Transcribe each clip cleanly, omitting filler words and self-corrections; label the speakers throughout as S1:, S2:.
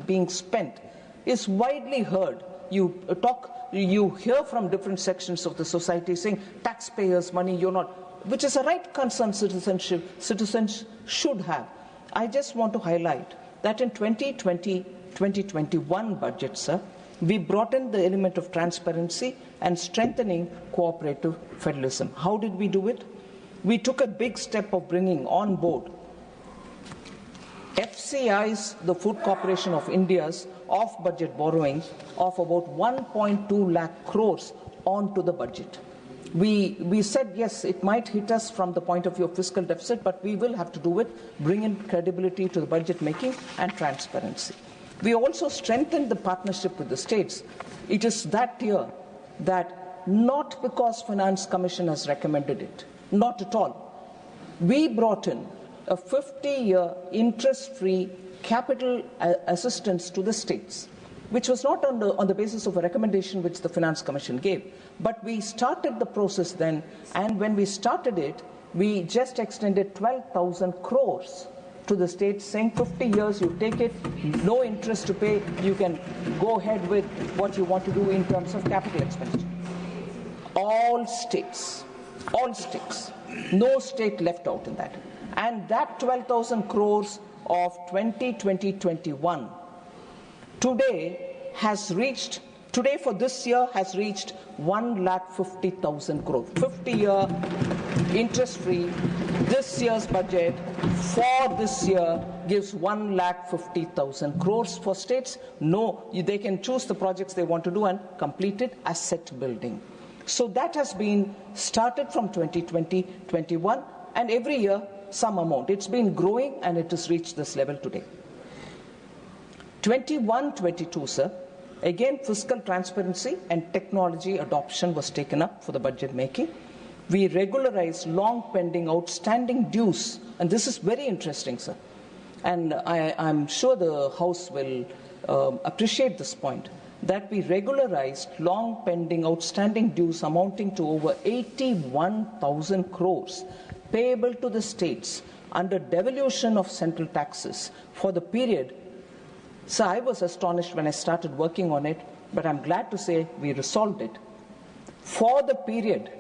S1: being spent is widely heard. You hear from different sections of the society saying taxpayers' money, you're not, which is a right concern citizens should have. I just want to highlight that in 2020-2021 budget, sir, we brought in the element of transparency and strengthening cooperative federalism. How did we do it? We took a big step of bringing on board FCI's, the Food Corporation of India's, off-budget borrowing of about 1.2 lakh crores onto the budget. We said, yes, it might hit us from the point of view of fiscal deficit, but we will have to do it, bring in credibility to the budget making and transparency. We also strengthened the partnership with the states. It is that year that, not because Finance Commission has recommended it, not at all, we brought in a 50-year interest-free capital assistance to the states, which was not on the basis of a recommendation which the Finance Commission gave. But we started the process then, and when we started it, we just extended 12,000 crores to the states, saying 50 years, you take it, no interest to pay, you can go ahead with what you want to do in terms of capital expenditure. All states, no state left out in that. And that 12,000 crores of 2020-21 today for this year has reached 1,50,000 crores. 50-year interest-free. This year's budget for this year gives 1,50,000 crores for states. No, they can choose the projects they want to do and complete it, asset building. So that has been started from 2020-21, and every year some amount. It's been growing and it has reached this level today. 21-22, sir, again fiscal transparency and technology adoption was taken up for the budget making. We regularized long pending outstanding dues, and this is very interesting, sir, and I'm sure the House will appreciate this point, that we regularized long pending outstanding dues amounting to over 81,000 crores payable to the states under devolution of central taxes for the period. So I was astonished when I started working on it, but I'm glad to say we resolved it. For the period,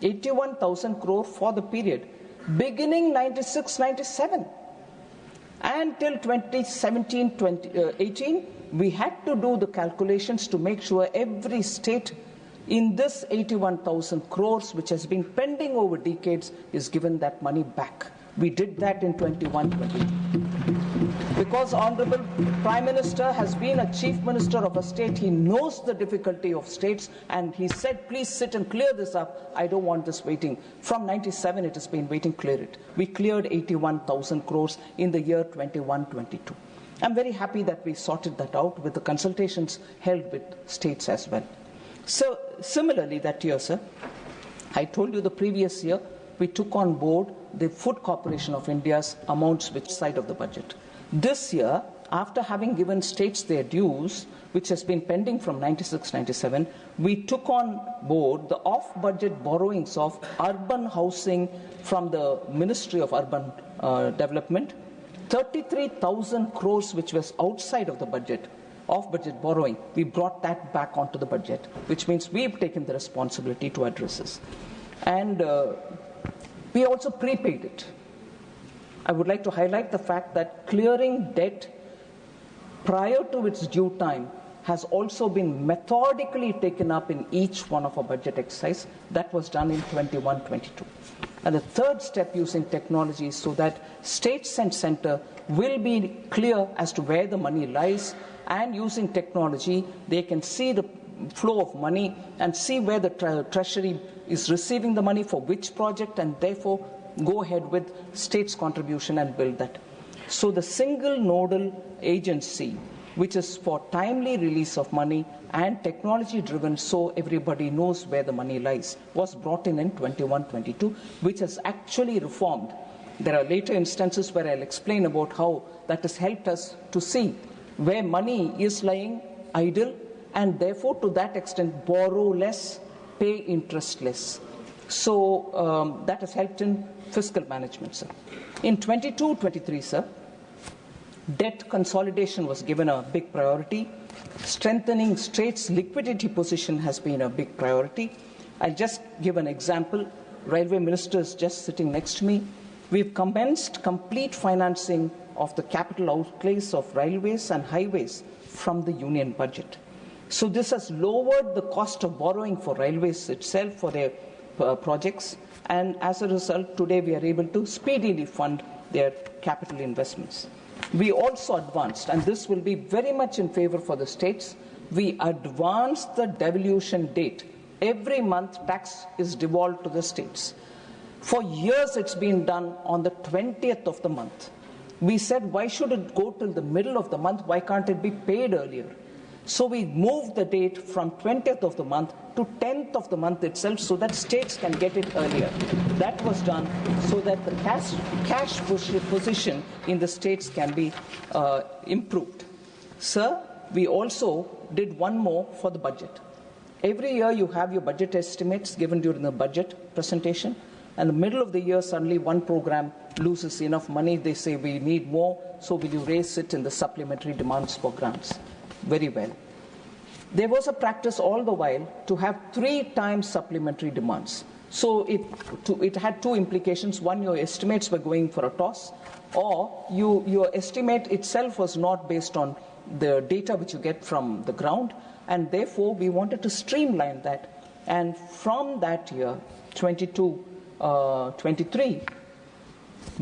S1: 81,000 crore for the period, beginning 96-97 until 2017-18, we had to do the calculations to make sure every state in this 81,000 crores, which has been pending over decades, is given that money back. We did that in 21-22. Because Honorable Prime Minister has been a Chief Minister of a state, he knows the difficulty of states, and he said, please sit and clear this up. I don't want this waiting. From 97, it has been waiting, clear it. We cleared 81,000 crores in the year 21-22. I'm very happy that we sorted that out with the consultations held with states as well. So, similarly that year, sir, I told you the previous year, we took on board the Food Corporation of India's amounts which side of the budget. This year, after having given states their dues, which has been pending from 96-97, we took on board the off-budget borrowings of urban housing from the Ministry of Urban Development, 33,000 crores which was outside of the budget, off-budget borrowing. We brought that back onto the budget, which means we've taken the responsibility to address this. And we also prepaid it. I would like to highlight the fact that clearing debt prior to its due time has also been methodically taken up in each one of our budget exercise. That was done in 21-22. And the third step, using technology so that states and center will be clear as to where the money lies, and using technology they can see the flow of money and see where the treasury is receiving the money for which project, and therefore go ahead with state's contribution and build that. So the single nodal agency, which is for timely release of money and technology driven, so everybody knows where the money lies, was brought in 21-22, which has actually reformed. There are later instances where I'll explain about how that has helped us to see where money is lying idle, and therefore to that extent borrow less, pay interest less. So that has helped in fiscal management, sir. In 22-23, sir, Debt consolidation was given a big priority. Strengthening states' liquidity position has been a big priority. I'll just give an example. Railway Minister is just sitting next to me. We've commenced complete financing of the capital outlays of railways and highways from the union budget. So this has lowered the cost of borrowing for railways itself for their projects, and as a result, today we are able to speedily fund their capital investments. We also advanced, and this will be very much in favor for the states, we advanced the devolution date. Every month tax is devolved to the states. For years it's been done on the 20th of the month. We said, why should it go till the middle of the month? Why can't it be paid earlier? So we moved the date from 20th of the month to 10th of the month itself so that states can get it earlier. That was done so that the cash position in the states can be improved. Sir, we also did one more for the budget. Every year you have your budget estimates given during the budget presentation. And in the middle of the year, suddenly one program loses enough money. They say, we need more, so will you raise it in the supplementary demands for grants? Very well. There was a practice all the while to have 3 times supplementary demands. So it had 2 implications. One, your estimates were going for a toss, or your estimate itself was not based on the data which you get from the ground, and therefore we wanted to streamline that. And from that year, 22-23,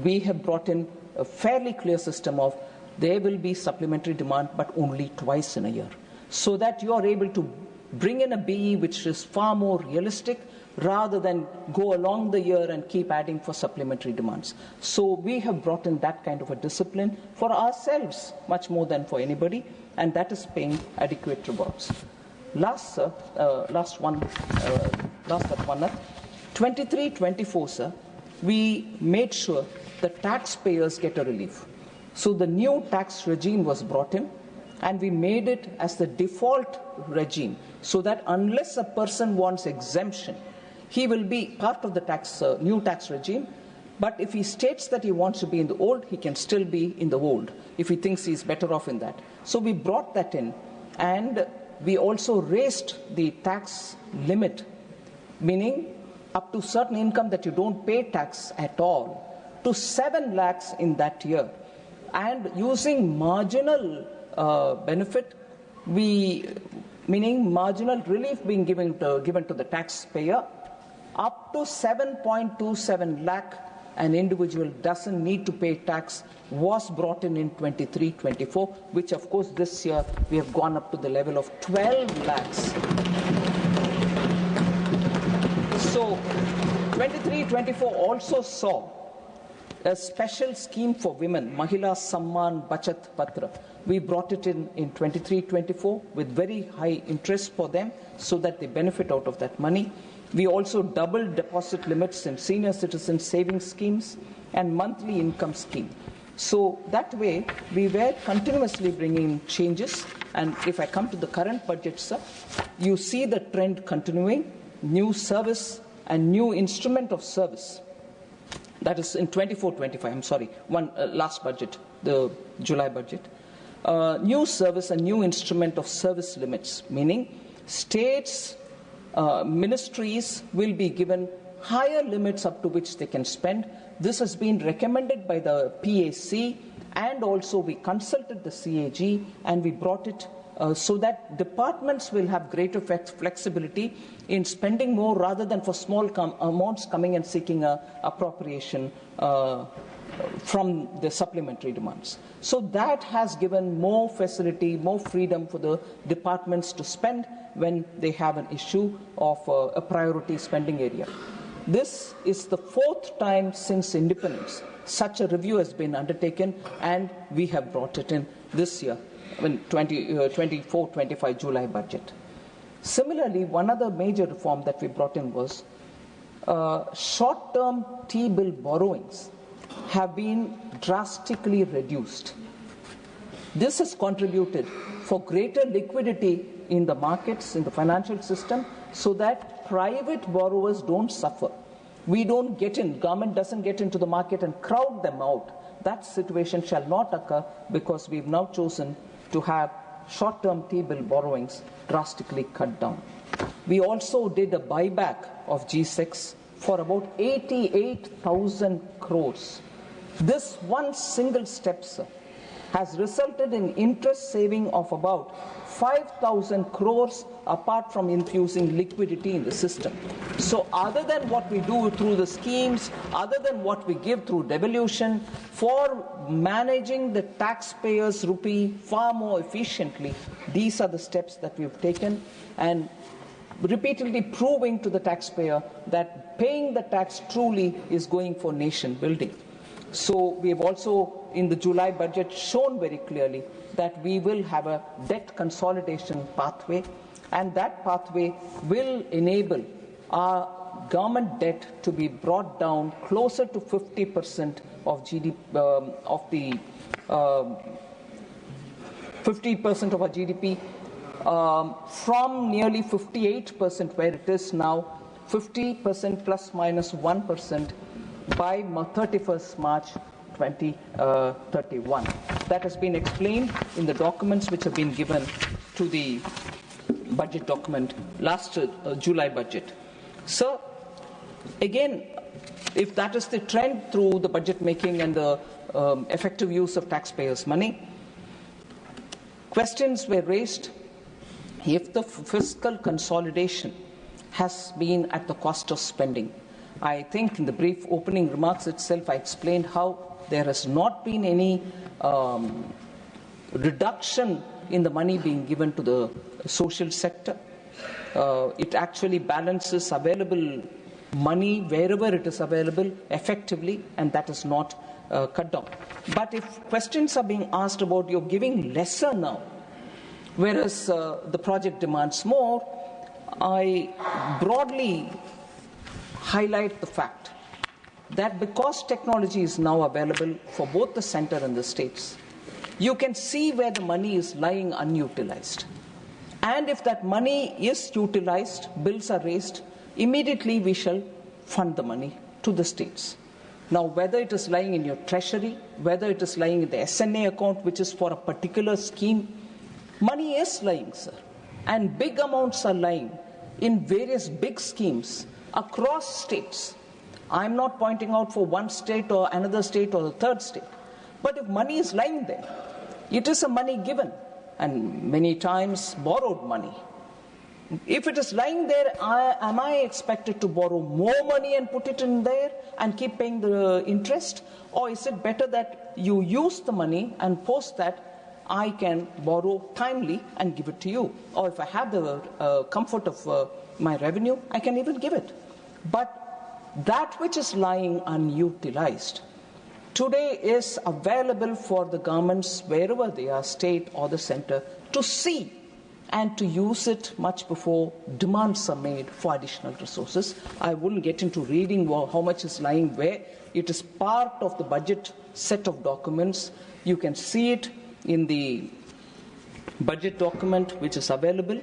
S1: we have brought in a fairly clear system of there will be supplementary demand, but only twice in a year, so that you are able to bring in a BE which is far more realistic rather than go along the year and keep adding for supplementary demands. So we have brought in that kind of a discipline for ourselves, much more than for anybody, and that is paying adequate rewards. Last but one, 23-24, sir, we made sure the taxpayers get a relief. So the new tax regime was brought in, and we made it as the default regime, so that unless a person wants exemption, he will be part of the new tax regime. But if he states that he wants to be in the old, he can still be in the old if he thinks he's better off in that. So we brought that in, and we also raised the tax limit, meaning up to certain income that you don't pay tax at all, to 7 lakhs in that year. And using marginal benefit, meaning marginal relief being given to the taxpayer, up to 7.27 lakh, an individual doesn't need to pay tax, was brought in 23-24, which of course this year we have gone up to the level of 12 lakhs. So 23-24 also saw a special scheme for women, Mahila Samman Bachat Patra. We brought it in 23-24 with very high interest for them so that they benefit out of that money. We also doubled deposit limits in senior citizen savings schemes and monthly income scheme. So that way, we were continuously bringing changes. And if I come to the current budget, sir, you see the trend continuing, new service and new instrument of service. That is in 24-25, I'm sorry, last budget, the July budget. New service and new instrument of service limits, meaning states, ministries will be given higher limits up to which they can spend. This has been recommended by the PAC, and also we consulted the CAG, and we brought it so that departments will have greater flexibility in spending more rather than for small amounts coming and seeking appropriation from the supplementary demands. So that has given more facility, more freedom for the departments to spend when they have an issue of a priority spending area. This is the 4th time since independence such a review has been undertaken, and we have brought it in this year, in 24-25 July budget. Similarly, one other major reform that we brought in was short-term T-bill borrowings have been drastically reduced. This has contributed for greater liquidity in the markets, in the financial system, so that private borrowers don't suffer. We don't get in, government doesn't get into the market and crowd them out. that situation shall not occur because we've now chosen to have short-term T-bill borrowings drastically cut down. We also did a buyback of G6 for about 88,000 crores. This one single step, sir, has resulted in interest saving of about 5,000 crores apart from infusing liquidity in the system. So other than what we do through the schemes, other than what we give through devolution, for managing the taxpayers' rupee far more efficiently, these are the steps that we've taken, and repeatedly proving to the taxpayer that paying the tax truly is going for nation building. So we have also, in the July budget, shown very clearly that we will have a debt consolidation pathway, and that pathway will enable our government debt to be brought down closer to 50% of GDP, of 50% of our GDP, from nearly 58% where it is now, 50% plus minus 1% by 31st March 2031. That has been explained in the documents which have been given to the budget document last July budget. So, again, if that is the trend through the budget making and the effective use of taxpayers' money, questions were raised if the fiscal consolidation has been at the cost of spending. I think in the brief opening remarks itself, I explained how there has not been any reduction in the money being given to the social sector. It actually balances available money wherever it is available effectively, and that is not cut down. But if questions are being asked about you're giving lesser now, whereas the project demands more, I broadly highlight the fact that because technology is now available for both the center and the states, you can see where the money is lying unutilized. And if that money is utilized, bills are raised, immediately we shall fund the money to the states. Now, whether it is lying in your treasury, whether it is lying in the SNA account, which is for a particular scheme, money is lying, sir. And big amounts are lying in various big schemes across states. I'm not pointing out for one state or another state or the third state. But if money is lying there, it is a money given, and many times borrowed money. If it is lying there, am I expected to borrow more money and put it in there and keep paying the interest? Or is it better that you use the money and post that I can borrow timely and give it to you? Or if I have the comfort of my revenue, I can even give it. But that which is lying unutilized today is available for the governments, wherever they are, state or the center, to see and to use it much before demands are made for additional resources. I wouldn't get into reading how much is lying where. It is part of the budget set of documents. You can see it in the budget document which is available,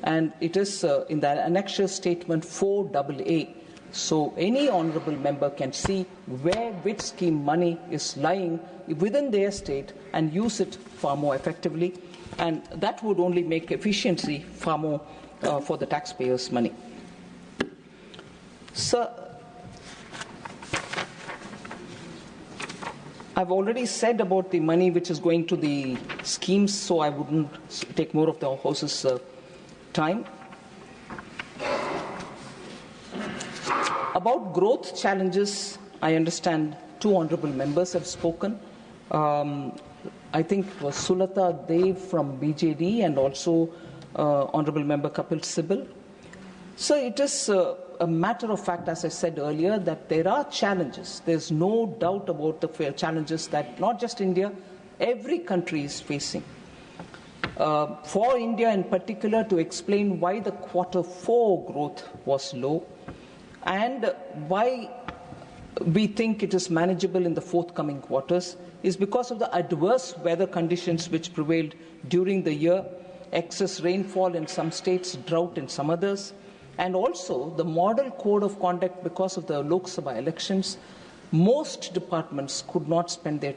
S1: and it is in the annexure statement 4AA. So any honourable member can see which scheme money is lying within their state and use it far more effectively, and that would only make efficiency far more for the taxpayers' money. So, I've already said about the money which is going to the schemes, so I wouldn't take more of the House's time. About growth challenges, I understand two honourable members have spoken. I think it was Sulata Dev from BJD and also Honourable Member Kapil Sibal. So it is a matter of fact, as I said earlier, that there are challenges. There's no doubt about the challenges that not just India, every country is facing. For India in particular, to explain why the Q4 growth was low and why we think it is manageable in the forthcoming quarters is because of the adverse weather conditions which prevailed during the year, excess rainfall in some states, drought in some others, and also the model code of conduct because of the Lok Sabha elections Most departments could not spend their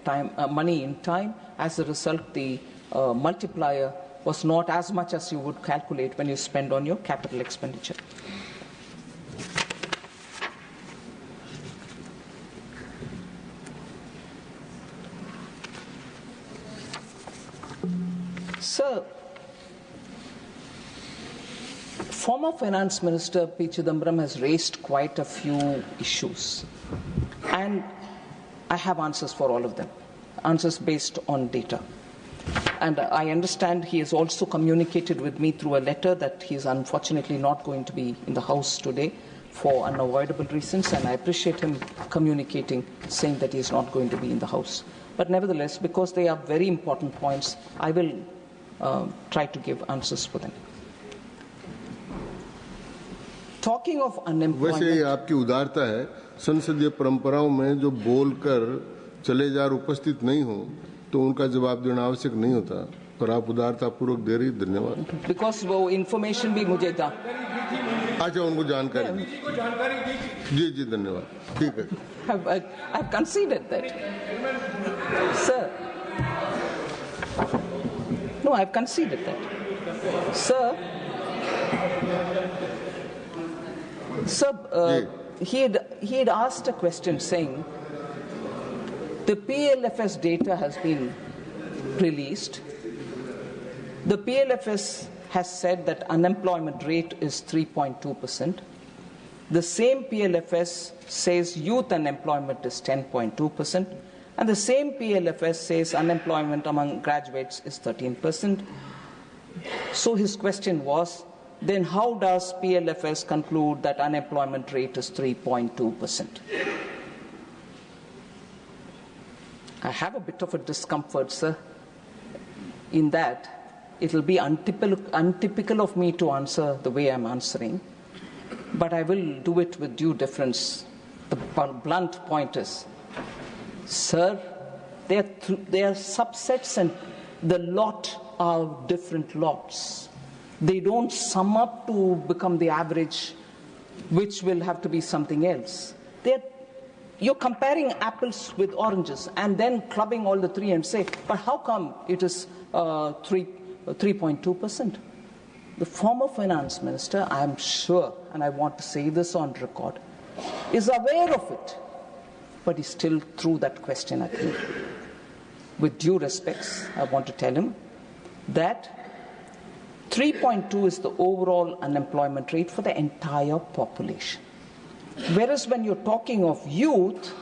S1: money in time. As a result, the multiplier was not as much as you would calculate when you spend on your capital expenditure. Sir, former Finance Minister P. Chidambaram has raised quite a few issues, and I have answers for all of them, answers based on data. And I understand he has also communicated with me through a letter that he is unfortunately not going to be in the House today for unavoidable reasons, and I appreciate him communicating, saying that he is not going to be in the House. But nevertheless, because they are very important points, I will try to give answers for them. Talking of unemployment,
S2: वैसे आपकी उदारता है, संसदीय परंपराओं में जो बोलकर चले जा उपस्थित नहीं हो तो उनका जवाब देना आवश्यक नहीं होता, पर आप उदारता पूर्वक दे रही, धन्यवाद।
S1: Because वो information भी मुझे था।
S2: अच्छा, उनको जानकारी जी जी धन्यवाद, ठीक है।
S1: I've conceded that, sir. No, I've conceded that, sir. Sir, he had asked a question saying the PLFS data has been released. The PLFS has said that unemployment rate is 3.2%. The same PLFS says youth unemployment is 10.2%. And the same PLFS says unemployment among graduates is 13%. So his question was, then how does PLFS conclude that unemployment rate is 3.2%? I have a bit of a discomfort, sir, in that it will be untypical of me to answer the way I'm answering, but I will do it with due deference. The blunt point is, sir, they are subsets and the lot are different lots. They don't sum up to become the average, which will have to be something else. You're comparing apples with oranges and then clubbing all the three and say, but how come it is 3.2%? The former finance minister, I'm sure, and I want to say this on record, is aware of it, but he still threw that question at me. With due respects, I want to tell him that 3.2 is the overall unemployment rate for the entire population. Whereas when you're talking of youth,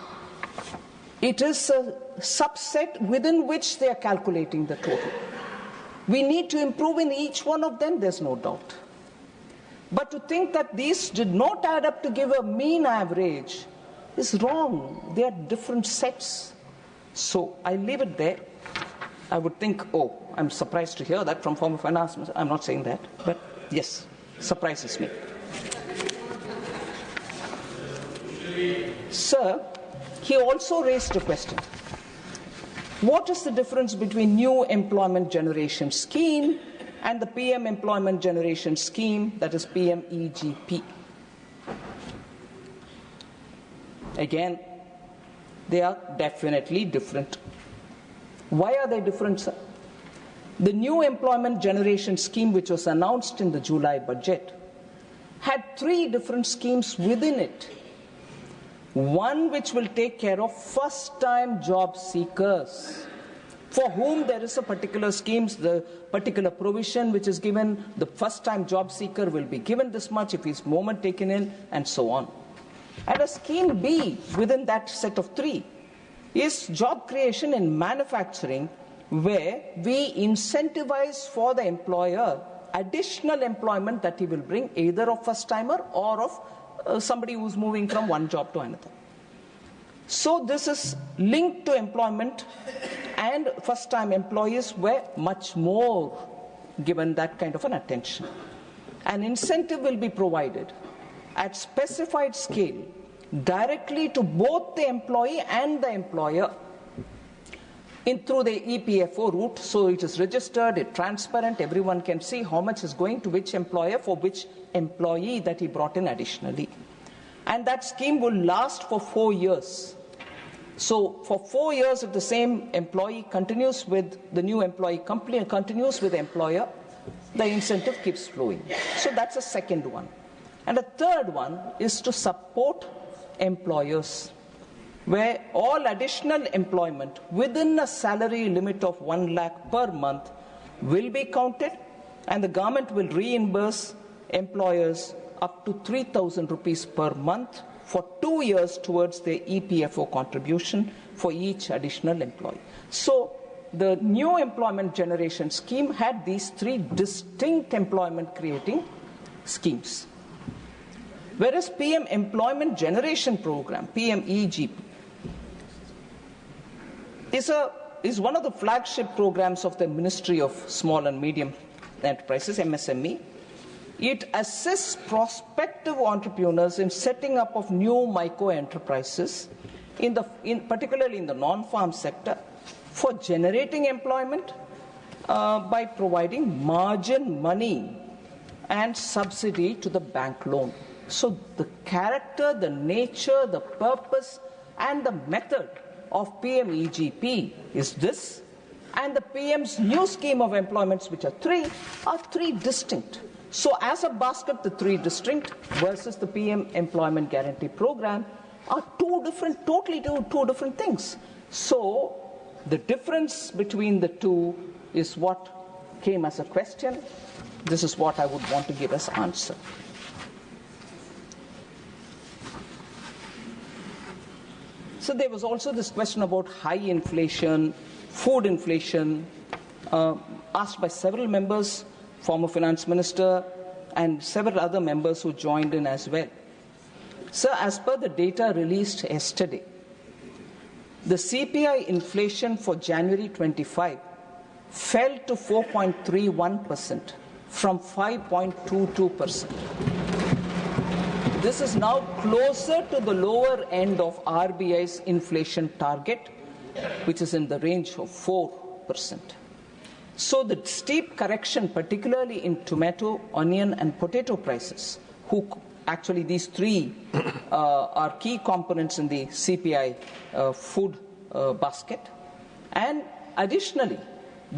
S1: it is a subset within which they are calculating the total. We need to improve in each one of them, there's no doubt. But to think that these did not add up to give a mean average is wrong. They are different sets. So I leave it there. I would think, oh, I'm surprised to hear that from former finance minister. I'm not saying that, but yes, surprises me. Sir, he also raised a question. What is the difference between new employment generation scheme and the PM employment generation scheme, that is PMEGP? Again, they are definitely different. Why are they different, sir? The new employment generation scheme, which was announced in the July budget, had 3 different schemes within it. One which will take care of first-time job seekers, for whom there is a particular scheme, the particular provision which is given, the first-time job seeker will be given this much if his moment taken in, and so on. And a scheme B within that set of 3 is job creation in manufacturing, where we incentivize for the employer additional employment that he will bring, either of first-timer or of somebody who's moving from one job to another. So this is linked to employment, and first-time employees were much more given that kind of an attention. An incentive will be provided at specified scale directly to both the employee and the employer through the EPFO route, so it is registered, it's transparent, everyone can see how much is going to which employer for which employee that he brought in additionally. And that scheme will last for 4 years. So for 4 years, if the same employee continues with the new employee company, continues with the employer, the incentive keeps flowing. So that's a second one. And the third one is to support employers, where all additional employment within a salary limit of 1 lakh per month will be counted, and the government will reimburse employers up to 3,000 rupees per month for 2 years towards their EPFO contribution for each additional employee. So the new employment generation scheme had these three distinct employment creating schemes. Whereas PM Employment Generation Program, PMEGP, is one of the flagship programs of the Ministry of Small and Medium Enterprises, MSME. It assists prospective entrepreneurs in setting up of new micro enterprises, particularly in the non-farm sector, for generating employment by providing margin money and subsidy to the bank loan. So the character, the nature, the purpose, and the method of PMEGP is this, and the PM's new scheme of employments, which are three distinct. So as a basket, the three distinct versus the PM Employment Guarantee Program are totally two different things. So the difference between the two is what came as a question. This is what I would want to give as answer. So there was also this question about high inflation, food inflation, asked by several members, former finance minister, and several other members who joined in as well. So as per the data released yesterday, the CPI inflation for January 25 fell to 4.31% from 5.22%. This is now closer to the lower end of RBI's inflation target, which is in the range of 4%. So the steep correction, particularly in tomato, onion, and potato prices, actually these three are key components in the CPI food basket. And additionally,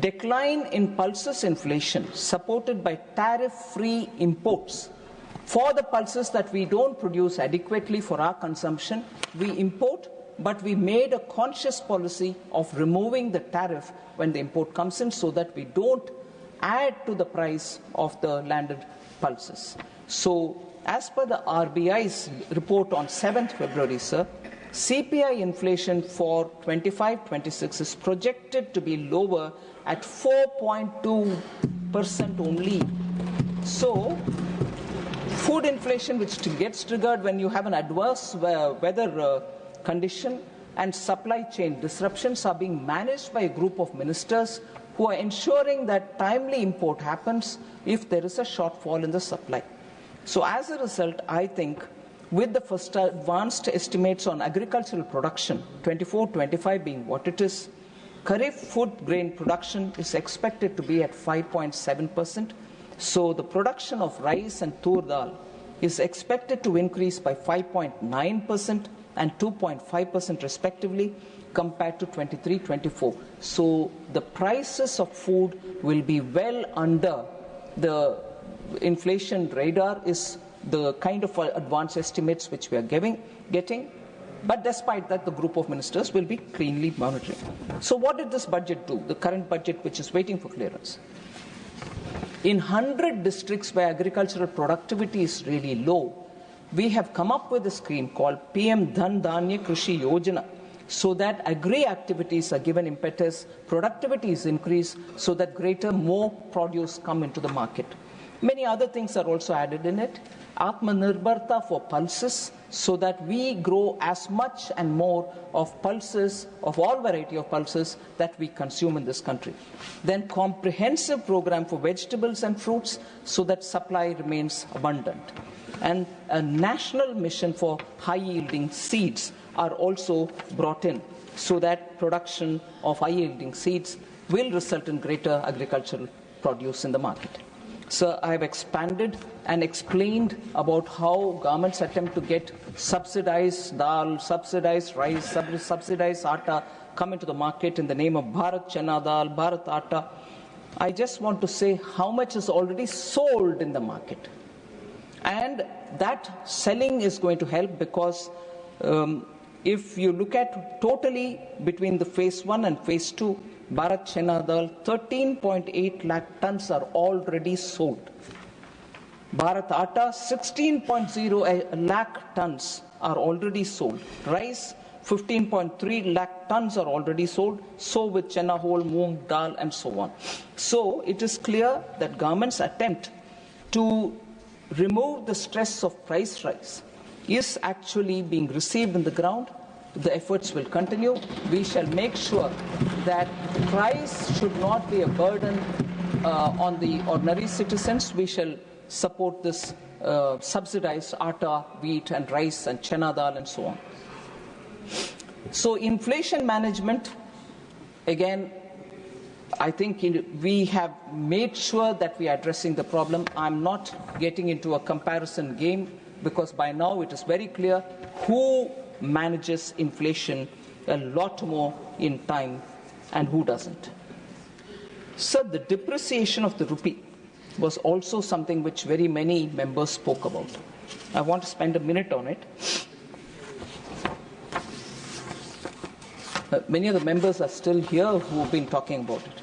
S1: decline in pulses inflation supported by tariff-free imports. For the pulses that we don't produce adequately for our consumption, we import, but we made a conscious policy of removing the tariff when the import comes in so that we don't add to the price of the landed pulses. So as per the RBI's report on 7th February, sir, CPI inflation for 25-26 is projected to be lower at 4.2% only. So food inflation, which gets triggered when you have an adverse weather condition, and supply chain disruptions are being managed by a group of ministers who are ensuring that timely import happens if there is a shortfall in the supply. So as a result, I think with the first advanced estimates on agricultural production, 24-25 being what it is, Kharif food grain production is expected to be at 5.7%. So the production of rice and tur dal is expected to increase by 5.9% and 2.5% respectively compared to 23-24. So the prices of food will be well under the inflation radar is the kind of advanced estimates which we are getting. But despite that, the group of ministers will be keenly monitoring. So what did this budget do, the current budget which is waiting for clearance? In 100 districts where agricultural productivity is really low, we have come up with a scheme called PM Dhan Dhanya Krishi Yojana, so that agri activities are given impetus, productivity is increased, so that more produce come into the market. Many other things are also added in it. Atmanirbharta for pulses, so that we grow as much and more of pulses, of all variety of pulses that we consume in this country. Then comprehensive program for vegetables and fruits, so that supply remains abundant. And a national mission for high-yielding seeds are also brought in, so that production of high-yielding seeds will result in greater agricultural produce in the market. Sir, I have expanded and explained about how governments attempt to get subsidized dal, subsidized rice, subsidized atta come into the market in the name of Bharat Chana Dal, Bharat Atta. I just want to say how much is already sold in the market. And that selling is going to help because if you look at totally between the phase 1 and phase 2, Bharat Chana Dal, 13.8 lakh tons are already sold. Bharat Atta, 16.0 lakh tons are already sold. Rice, 15.3 lakh tons are already sold. So with Chana whole, moong, dal and so on. So it is clear that government's attempt to remove the stress of price rise is actually being received in the ground. The efforts will continue. We shall make sure that price should not be a burden on the ordinary citizens. We shall support this subsidized atta, wheat and rice and chana dal and so on. So inflation management, again, I think we have made sure that we are addressing the problem. I'm not getting into a comparison game because by now it is very clear who manages inflation a lot more in time and who doesn't. So the depreciation of the rupee was also something which very many members spoke about. I want to spend a minute on it. Many of the members are still here who have been talking about it.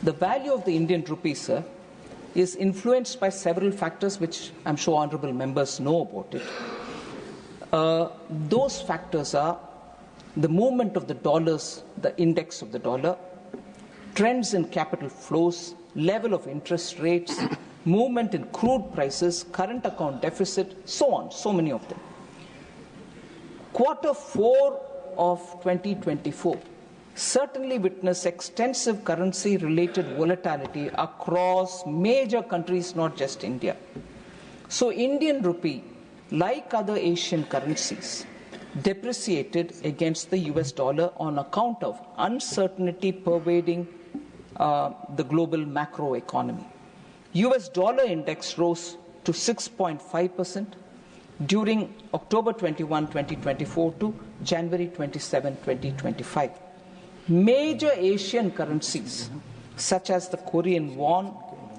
S1: The value of the Indian rupee, sir, is influenced by several factors which I'm sure honorable members know about it. Those factors are the movement of the dollars, the index of the dollar, trends in capital flows, level of interest rates, movement in crude prices, current account deficit, so on, so many of them. Quarter 4 of 2024 certainly witnessed extensive currency-related volatility across major countries, not just India. So Indian rupee, like other Asian currencies, depreciated against the US dollar on account of uncertainty pervading the global macro economy. US dollar index rose to 6.5% during October 21, 2024 to January 27, 2025. Major Asian currencies such as the Korean won,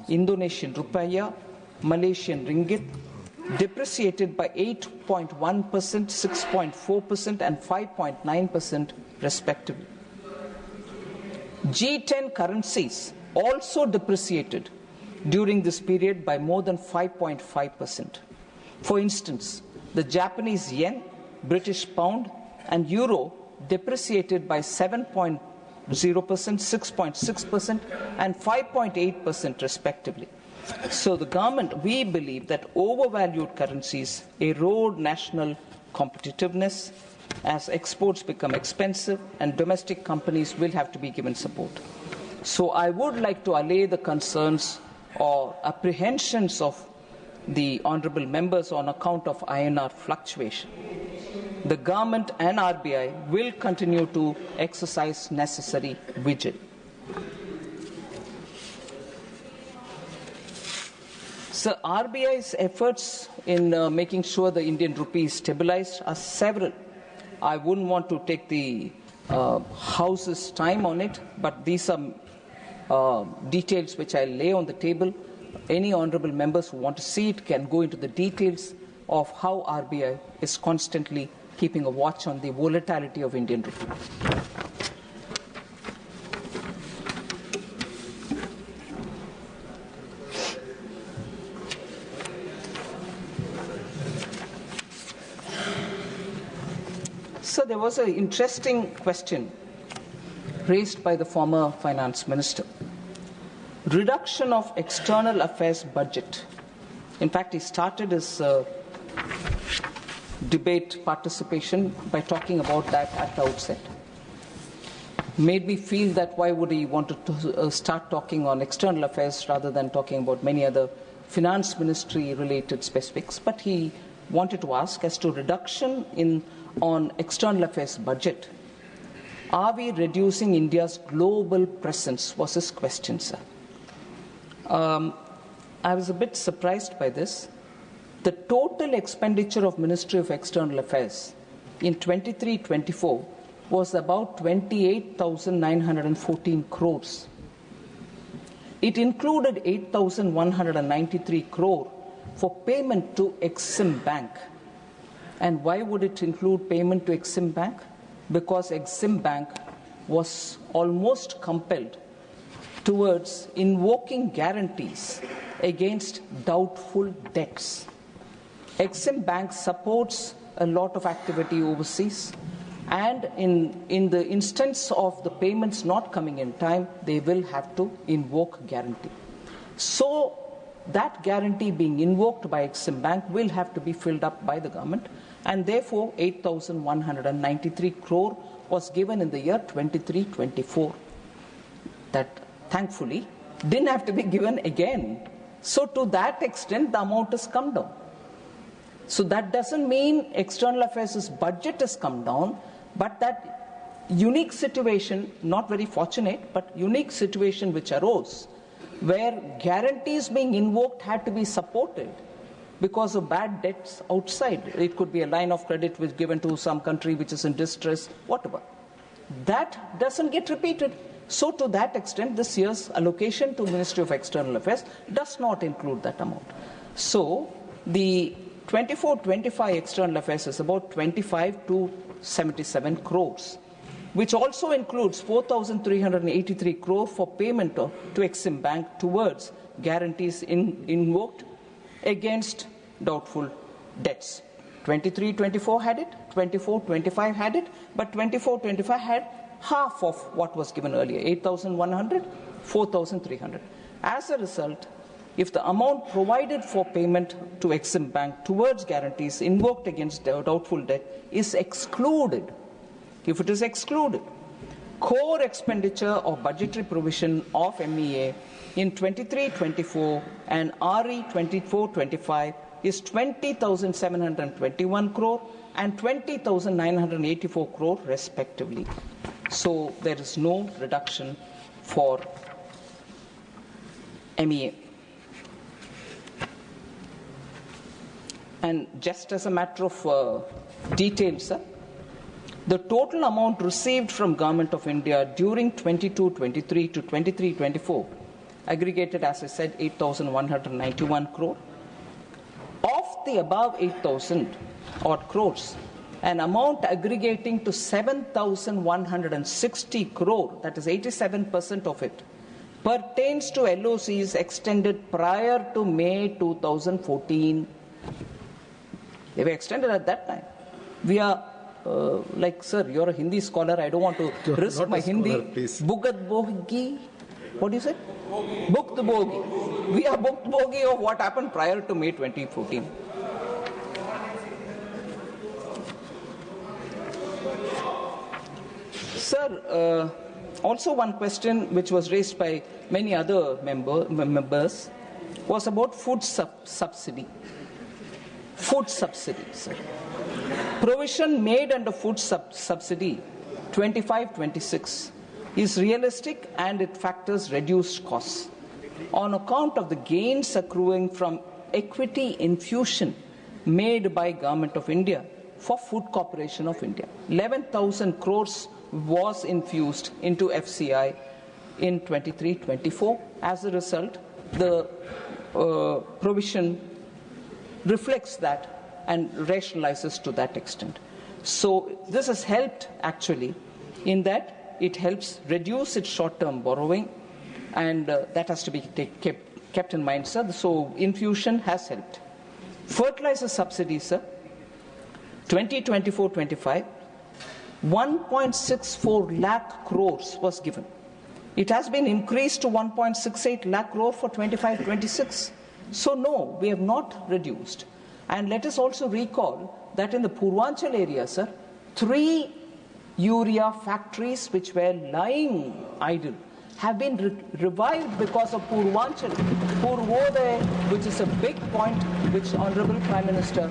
S1: Indonesian rupiah, Malaysian ringgit depreciated by 8.1%, 6.4% and 5.9% respectively. G10 currencies also depreciated during this period by more than 5.5%. For instance, the Japanese yen, British pound and euro depreciated by 7.0%, 6.6% and 5.8% respectively. So the government, we believe that overvalued currencies erode national competitiveness as exports become expensive and domestic companies will have to be given support. So I would like to allay the concerns or apprehensions of the honourable members on account of INR fluctuation. The government and RBI will continue to exercise necessary vigil. So RBI's efforts in making sure the Indian rupee is stabilized are several. I wouldn't want to take the House's time on it, but these are details which I lay on the table. Any honourable members who want to see it can go into the details of how RBI is constantly keeping a watch on the volatility of Indian rupee. So there was an interesting question raised by the former finance minister. Reduction of external affairs budget. In fact, he started his debate participation by talking about that at the outset. Made me feel that why would he want to start talking on external affairs rather than talking about many other finance ministry related specifics. But he wanted to ask as to reduction on external affairs budget. Are we reducing India's global presence? Was his question, sir. I was a bit surprised by this. The total expenditure of Ministry of External Affairs in 23-24 was about 28,914 crores. It included 8,193 crore for payment to Exim Bank. And why would it include payment to Exim Bank? Because Exim Bank was almost compelled towards invoking guarantees against doubtful debts. Exim Bank supports a lot of activity overseas, and in the instance of the payments not coming in time, they will have to invoke guarantee. So that guarantee being invoked by Exim Bank will have to be filled up by the government, and therefore 8,193 crore was given in the year 23-24. That thankfully didn't have to be given again. So to that extent, the amount has come down. So that doesn't mean External Affairs' budget has come down, but that unique situation, not very fortunate, but unique situation which arose, where guarantees being invoked had to be supported because of bad debts outside. It could be a line of credit which given to some country which is in distress, whatever. That doesn't get repeated. So to that extent, this year's allocation to Ministry of External Affairs does not include that amount. So the 24-25 External Affairs is about 25 to 77 crores, which also includes 4,383 crore for payment to Exim Bank towards guarantees invoked against doubtful debts. 23-24 had it, 24-25 had it, but 24-25 had half of what was given earlier, 8,100, 4,300. As a result, if the amount provided for payment to Exim Bank towards guarantees invoked against doubtful debt is excluded, if it is excluded, core expenditure of budgetary provision of MEA in 23-24 and RE 24-25 is 20,721 crore and 20,984 crore respectively. So there is no reduction for MEA. And just as a matter of detail, sir, the total amount received from Government of India during 22-23 to 23-24 aggregated, as I said, 8,191 crore. Of the above 8,000 odd crores, an amount aggregating to 7,160 crore, that is 87% of it, pertains to LOCs extended prior to May 2014. They were extended at that time. We are like, sir, you're a Hindi scholar. I don't want to risk my Hindi. Bhugat bogi. What do you say? Booked bogi. We are booked bogi of what happened prior to May 2014. Sir, also one question which was raised by many other members was about food subsidy. Food subsidy, sir. Provision made under food subsidy 25-26 is realistic and it factors reduced costs on account of the gains accruing from equity infusion made by Government of India for Food Corporation of India. 11,000 crores was infused into FCI in 23-24. As a result, the provision reflects that and rationalizes to that extent. So this has helped actually in that it helps reduce its short-term borrowing, and that has to be kept in mind, sir. So infusion has helped. Fertilizer subsidies, sir, 2024-25, 1.64 lakh crores was given. It has been increased to 1.68 lakh crore for 25-26. So no, we have not reduced. And let us also recall that in the Purvanchal area, sir, 3 urea factories which were lying idle have been revived because of Purvanchal. Purvodaya, which is a big point which Honorable Prime Minister